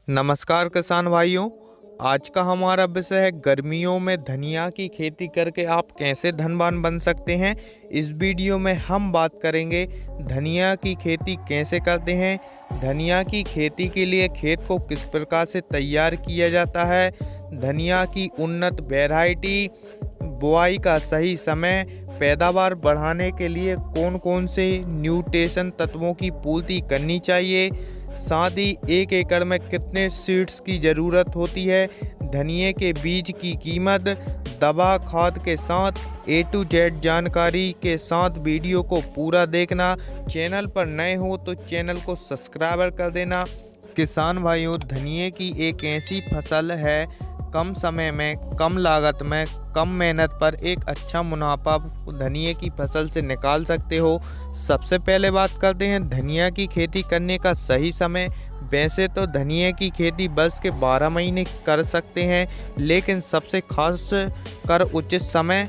नमस्कार किसान भाइयों। आज का हमारा विषय है गर्मियों में धनिया की खेती करके आप कैसे धनवान बन सकते हैं। इस वीडियो में हम बात करेंगे धनिया की खेती कैसे करते हैं, धनिया की खेती के लिए खेत को किस प्रकार से तैयार किया जाता है, धनिया की उन्नत वैरायटी, बुआई का सही समय, पैदावार बढ़ाने के लिए कौन कौन से न्यूट्रिशन तत्वों की पूर्ति करनी चाहिए, साथ ही 1 एकड़ में कितने सीड्स की ज़रूरत होती है, धनिये के बीज की कीमत, दवा खाद के साथ A to Z जानकारी के साथ वीडियो को पूरा देखना। चैनल पर नए हो तो चैनल को सब्सक्राइब कर देना। किसान भाइयों, धनिये की एक ऐसी फसल है, कम समय में, कम लागत में, कम मेहनत पर एक अच्छा मुनाफा धनिये की फसल से निकाल सकते हो। सबसे पहले बात करते हैं धनिया की खेती करने का सही समय। वैसे तो धनिया की खेती वर्ष के 12 महीने कर सकते हैं, लेकिन सबसे खास कर उचित समय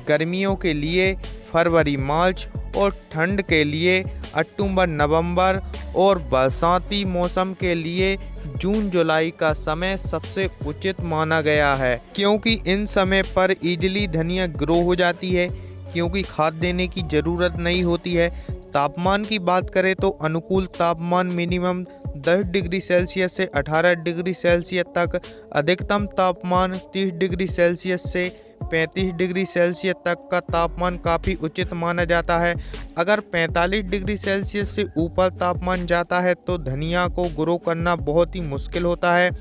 गर्मियों के लिए फरवरी मार्च और ठंड के लिए अक्टूबर नवंबर और बरसाती मौसम के लिए जून जुलाई का समय सबसे उचित माना गया है, क्योंकि इन समय पर इजीली धनिया ग्रो हो जाती है, क्योंकि खाद देने की ज़रूरत नहीं होती है। तापमान की बात करें तो अनुकूल तापमान मिनिमम 10 डिग्री सेल्सियस से 18 डिग्री सेल्सियस तक, अधिकतम तापमान 30 डिग्री सेल्सियस से 35 डिग्री सेल्सियस तक का तापमान काफ़ी उचित माना जाता है। अगर 45 डिग्री सेल्सियस से ऊपर तापमान जाता है तो धनिया को ग्रो करना बहुत ही मुश्किल होता है।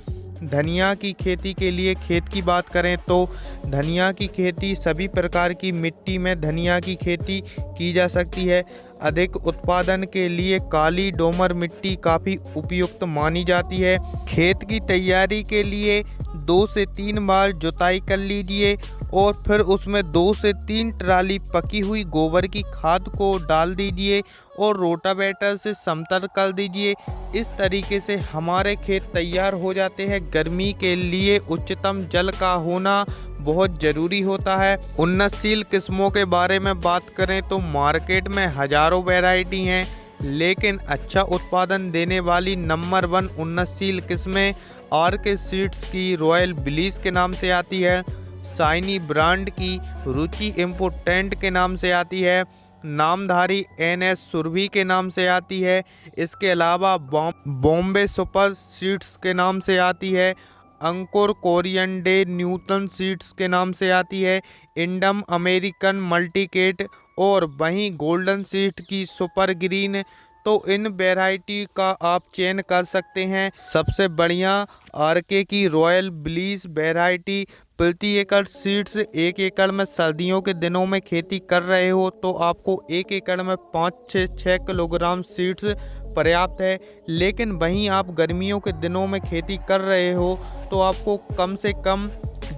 धनिया की खेती के लिए खेत की बात करें तो धनिया की खेती सभी प्रकार की मिट्टी में धनिया की खेती की जा सकती है। अधिक उत्पादन के लिए काली दोमर मिट्टी काफ़ी उपयुक्त मानी जाती है। खेत की तैयारी के लिए 2 से 3 बार जुताई कर लीजिए और फिर उसमें 2 से 3 ट्राली पकी हुई गोबर की खाद को डाल दीजिए और रोटावेटर से समतल कर दीजिए। इस तरीके से हमारे खेत तैयार हो जाते हैं। गर्मी के लिए उच्चतम जल का होना बहुत ज़रूरी होता है। उन्नतशील किस्मों के बारे में बात करें तो मार्केट में हजारों वैरायटी हैं, लेकिन अच्छा उत्पादन देने वाली नंबर 1 उन्नतशील किस्में आरके सीड्स की रॉयल ब्लीस के नाम से आती है, शाइनी ब्रांड की रुचि इम्पोर्टेंट के नाम से आती है, नामधारी NS सुरभि के नाम से आती है। इसके अलावा बॉम्बे सुपर सीड्स के नाम से आती है, अंकुर कोरियंडे न्यूटन सीड्स के नाम से आती है, इंडम अमेरिकन मल्टीकेट और वहीं गोल्डन सीड की सुपर ग्रीन। तो इन वैरायटी का आप चयन कर सकते हैं। सबसे बढ़िया आरके की रॉयल ब्लीस वैरायटी। प्रति एकड़ सीड्स 1 एकड़ में सर्दियों के दिनों में खेती कर रहे हो तो आपको 1 एकड़ में 5 से 6 किलोग्राम सीड्स पर्याप्त है, लेकिन वहीं आप गर्मियों के दिनों में खेती कर रहे हो तो आपको कम से कम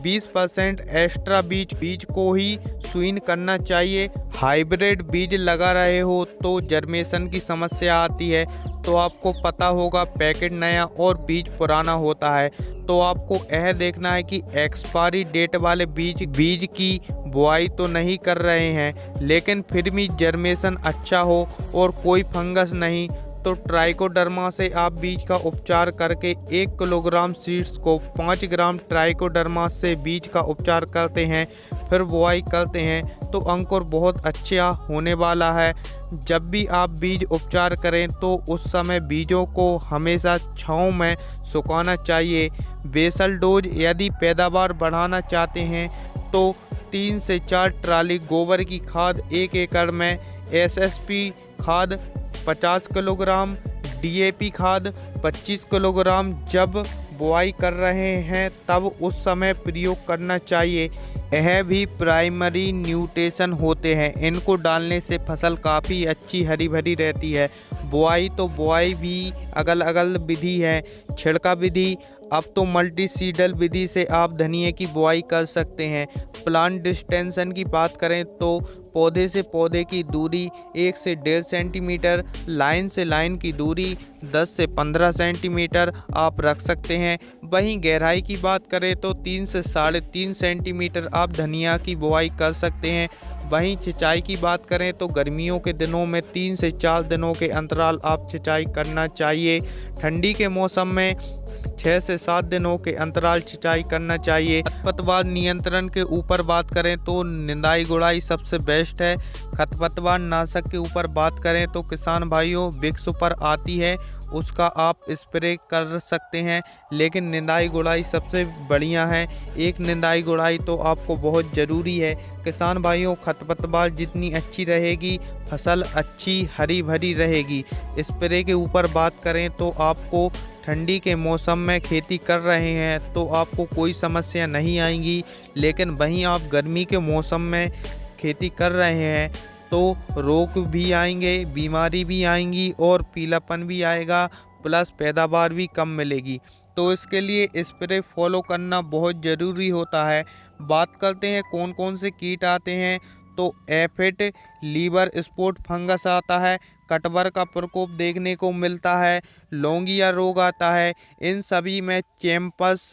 20% एक्स्ट्रा बीज को ही स्वीन करना चाहिए। हाइब्रिड बीज लगा रहे हो तो जर्मेशन की समस्या आती है, तो आपको पता होगा पैकेट नया और बीज पुराना होता है, तो आपको यह देखना है कि एक्सपायरी डेट वाले बीज की बुआई तो नहीं कर रहे हैं, लेकिन फिर भी जर्मेशन अच्छा हो और कोई फंगस नहीं, तो ट्राइकोडर्मा से आप बीज का उपचार करके 1 किलोग्राम सीड्स को 5 ग्राम ट्राइकोडर्मा से बीज का उपचार करते हैं, फिर बुआई करते हैं तो अंकुर बहुत अच्छा होने वाला है। जब भी आप बीज उपचार करें तो उस समय बीजों को हमेशा छांव में सुखाना चाहिए। बेसल डोज यदि पैदावार बढ़ाना चाहते हैं तो 3 से 4 ट्राली गोबर की खाद 1 एकड़ में, SSP खाद 50 किलोग्राम, DAP खाद 25 किलोग्राम जब बुआई कर रहे हैं तब उस समय प्रयोग करना चाहिए। यह भी प्राइमरी न्यूट्रिशन होते हैं, इनको डालने से फसल काफ़ी अच्छी हरी भरी रहती है। बुआई भी अलग विधि है। छिड़का विधि, अब तो मल्टी सीडल विधि से आप धनिये की बुआई कर सकते हैं। प्लांट डिस्टेंशन की बात करें तो पौधे से पौधे की दूरी 1 से 1.5 सेंटीमीटर, लाइन से लाइन की दूरी 10 से 15 सेंटीमीटर आप रख सकते हैं। वहीं गहराई की बात करें तो 3 से 3.5 सेंटीमीटर आप धनिया की बुआई कर सकते हैं। वहीं सिंचाई की बात करें तो गर्मियों के दिनों में 3 से 4 दिनों के अंतराल आप सिंचाई करना चाहिए। ठंडी के मौसम में 6 से 7 दिनों के अंतराल सिंचाई करना चाहिए। खरपतवार नियंत्रण के ऊपर बात करें तो निंदाई गुड़ाई सबसे बेस्ट है। खरपतवार नाशक के ऊपर बात करें तो किसान भाइयों विक्स सुपर आती है, उसका आप स्प्रे कर सकते हैं, लेकिन निंदाई गुड़ाई सबसे बढ़िया है। एक निंदाई गुड़ाई तो आपको बहुत ज़रूरी है। किसान भाइयों खरपतवार जितनी अच्छी रहेगी फसल अच्छी हरी भरी रहेगी। स्प्रे के ऊपर बात करें तो आपको ठंडी के मौसम में खेती कर रहे हैं तो आपको कोई समस्या नहीं आएगी, लेकिन वहीं आप गर्मी के मौसम में खेती कर रहे हैं तो रोग भी आएंगे, बीमारी भी आएंगी और पीलापन भी आएगा, प्लस पैदावार भी कम मिलेगी। तो इसके लिए स्प्रे फॉलो करना बहुत ज़रूरी होता है। बात करते हैं कौन कौन से कीट आते हैं, तो एफिड, लीवर स्पॉट फंगस आता है, कटवर का प्रकोप देखने को मिलता है, लौंगिया रोग आता है। इन सभी में चैंपस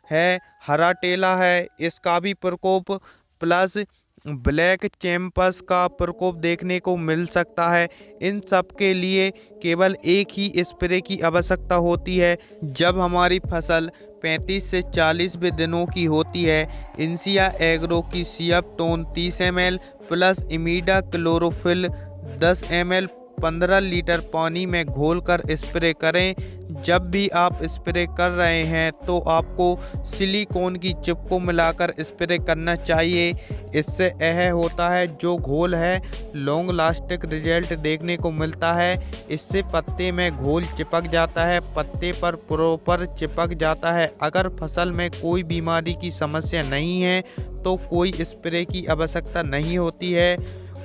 है, हरा टेला है, इसका भी प्रकोप, प्लस ब्लैक चैंपस का प्रकोप देखने को मिल सकता है। इन सब के लिए केवल एक ही स्प्रे की आवश्यकता होती है। जब हमारी फसल 35 से 40वें दिनों की होती है, इंसिया एग्रो की सियापटोन 30 ml प्लस इमीडा क्लोरोफिल 10 ml 15 लीटर पानी में घोलकर स्प्रे करें। जब भी आप स्प्रे कर रहे हैं तो आपको सिलिकॉन की चिप को मिलाकर स्प्रे करना चाहिए। इससे यह होता है जो घोल है लॉन्ग लास्टिक रिजल्ट देखने को मिलता है। इससे पत्ते में घोल चिपक जाता है, पत्ते पर प्रॉपर चिपक जाता है। अगर फसल में कोई बीमारी की समस्या नहीं है तो कोई स्प्रे की आवश्यकता नहीं होती है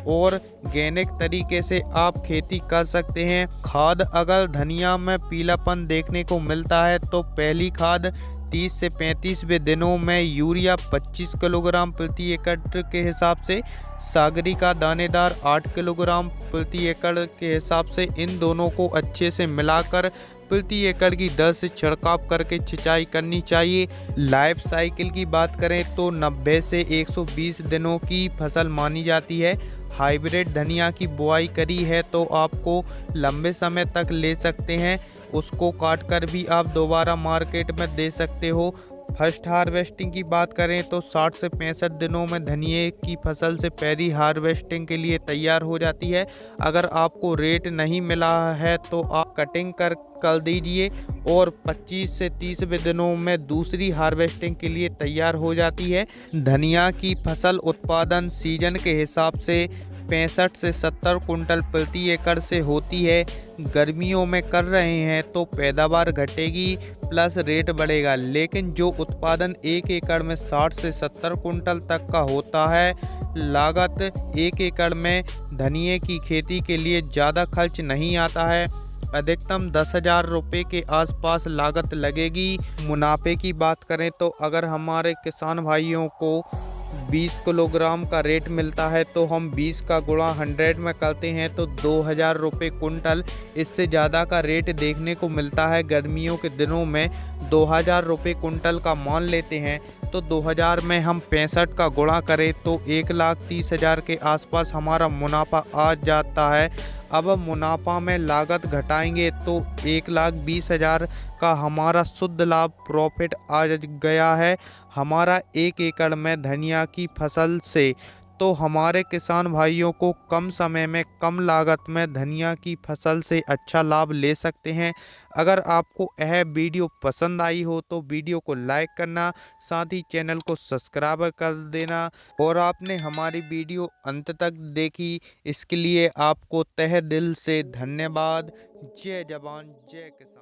और ऑर्गेनिक तरीके से आप खेती कर सकते हैं। खाद, अगर धनिया में पीलापन देखने को मिलता है तो पहली खाद 30 से 35वें दिनों में यूरिया 25 किलोग्राम प्रति एकड़ के हिसाब से, सागरी का दानेदार 8 किलोग्राम प्रति एकड़ के हिसाब से, इन दोनों को अच्छे से मिलाकर प्रति एकड़ की दर से छिड़काव करके सिंचाई करनी चाहिए। लाइफ साइकिल की बात करें तो 90 से 120 दिनों की फसल मानी जाती है। हाइब्रिड धनिया की बुआई करी है तो आपको लंबे समय तक ले सकते हैं, उसको काट कर भी आप दोबारा मार्केट में दे सकते हो। फर्स्ट हार्वेस्टिंग की बात करें तो 60 से 65 दिनों में धनिये की फसल से पहली हार्वेस्टिंग के लिए तैयार हो जाती है। अगर आपको रेट नहीं मिला है तो आप कटिंग कर दीजिए और 25 से 30वें दिनों में दूसरी हार्वेस्टिंग के लिए तैयार हो जाती है। धनिया की फसल उत्पादन सीजन के हिसाब से 65 से 70 कुंटल प्रति एकड़ से होती है। गर्मियों में कर रहे हैं तो पैदावार घटेगी प्लस रेट बढ़ेगा, लेकिन जो उत्पादन 1 एकड़ में 60 से 70 कुंटल तक का होता है, लागत 1 एकड़ में धनिये की खेती के लिए ज़्यादा खर्च नहीं आता है। अधिकतम 10,000 रुपये के आसपास लागत लगेगी। मुनाफे की बात करें तो अगर हमारे किसान भाइयों को 20 किलोग्राम का रेट मिलता है तो हम 20 का गुणा 100 में करते हैं तो 2,000 रुपये कुंटल, इससे ज़्यादा का रेट देखने को मिलता है। गर्मियों के दिनों में 2,000 रुपये कुंटल का मान लेते हैं तो 2,000 में हम 65 का गुणा करें तो 1,30,000 के आसपास हमारा मुनाफा आ जाता है। अब मुनाफा में लागत घटाएंगे तो 1,20,000 का हमारा शुद्ध लाभ प्रॉफिट आ गया है हमारा 1 एकड़ में धनिया की फसल से। तो हमारे किसान भाइयों को कम समय में कम लागत में धनिया की फसल से अच्छा लाभ ले सकते हैं। अगर आपको यह वीडियो पसंद आई हो तो वीडियो को लाइक करना, साथ ही चैनल को सब्सक्राइब कर देना। और आपने हमारी वीडियो अंत तक देखी, इसके लिए आपको तहे दिल से धन्यवाद। जय जवान जय किसान।